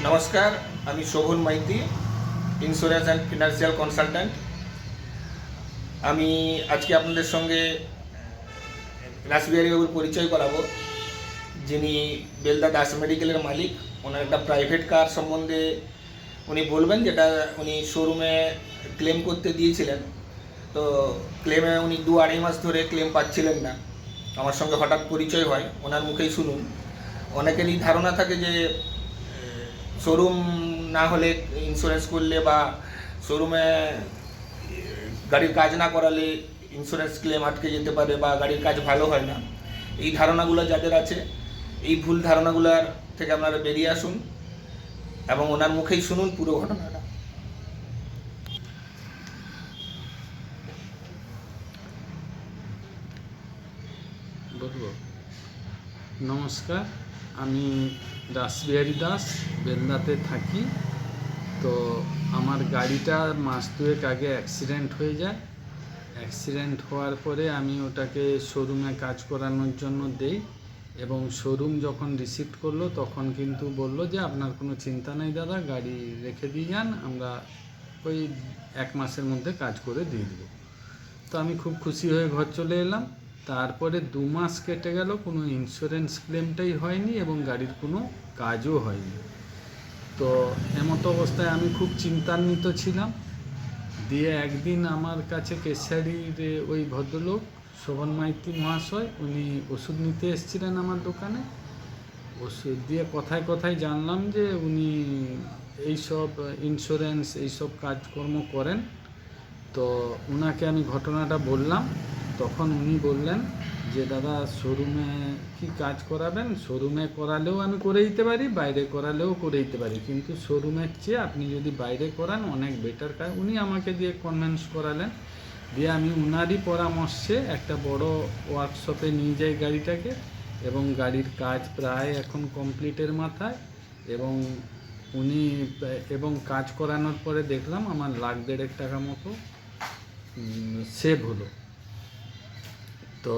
নমস্কার, আমি Shovan Maiti, insurance and financial consultant. আমি আজকে আপনাদের সঙ্গে রাসবিহারী বাবুর পরিচয় করাবো, যিনি বেলদা দাস মেডিকেলের মালিক। ওনার একটা প্রাইভেট কার সম্বন্ধে উনি বলবেন, যেটা উনি শোরুমে ক্লেম করতে দিয়েছিলেন। তো ক্লেমে উনি 2-2.5 মাস ধরে ক্লেম পাচ্ছিলেন না। আমার সঙ্গে হঠাৎ পরিচয় হয়, ওনার মুখেই শুনুন। অনেকেরই ধারণা থাকে যে শোরুম না হলে, ইন্স্যুরেন্স করলে বা শোরুমে গাড়ির কাজ না করালে ইন্স্যুরেন্স ক্লেম আটকে যেতে পারে বা গাড়ির কাজ ভালো হয় না। এই ধারণাগুলো যাদের আছে, এই ভুল ধারণাগুলোর থেকে আপনারা বেরিয়ে আসুন এবং ওনার মুখেই শুনুন পুরো ঘটনাটা। বলবো, নমস্কার, আমি রাসবিহারী দাস, বেলদাতে থাকি। তো আমার গাড়িটা মাস দুয়েক আগে অ্যাক্সিডেন্ট হয়ে যায়। অ্যাক্সিডেন্ট হওয়ার পরে আমি ওটাকে শোরুমে কাজ করানোর জন্য দেই, এবং শোরুম যখন রিসিভ করলো তখন কিন্তু বললো যে আপনার কোনো চিন্তা নেই দাদা, গাড়ি রেখে দিয়ে যান, আমরা ওই 1 মাসের মধ্যে কাজ করে দিয়ে দেবো। তো আমি খুব খুশি হয়ে ঘর চলে এলাম। তারপরে 2 মাস কেটে গেল, কোনো ইন্স্যুরেন্স ক্লেমটাই হয়নি এবং গাড়ির কোনো কাজও হয়নি। তো এমতো অবস্থায় আমি খুব চিন্তান্বিত ছিলাম। দিয়ে একদিন আমার কাছে কেশিয়ারির ওই ভদ্রলোক শোভন মাইতি মহাশয়, উনি ওষুধ নিতে এসেছিলেন আমার দোকানে। ওষুধ দিয়ে কথায় কথায় জানলাম যে উনি এইসব ইন্স্যুরেন্স এইসব কাজকর্ম করেন। তো ওনাকে আমি ঘটনাটা বললাম। তখন উনি বললেন যে দাদা, শোরুমে কি কাজ করাবেন? শোরুমে করালেও আমি করে দিতে পারি, বাইরে করালেও করে দিতে পারি, কিন্তু শোরুমের চেয়ে আপনি যদি বাইরে করান অনেক বেটার কাজ। উনি আমাকে দিয়ে কনভিন্স করালেন। দিয়ে আমি উনারই পরামর্শে একটা বড় ওয়ার্কশপে নিয়ে যাই গাড়িটাকে, এবং গাড়ির কাজ প্রায় এখন কমপ্লিটের মাথায়। এবং উনি এবং কাজ করানোর পরে দেখলাম আমার 1,50,000 টাকা মতো সেভ হলো। তো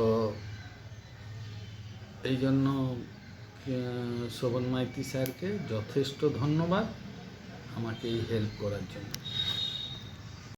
এই জন্য শোভন মাইতি স্যারকে যথেষ্ট ধন্যবাদ আমাকে এই হেল্প করার জন্য।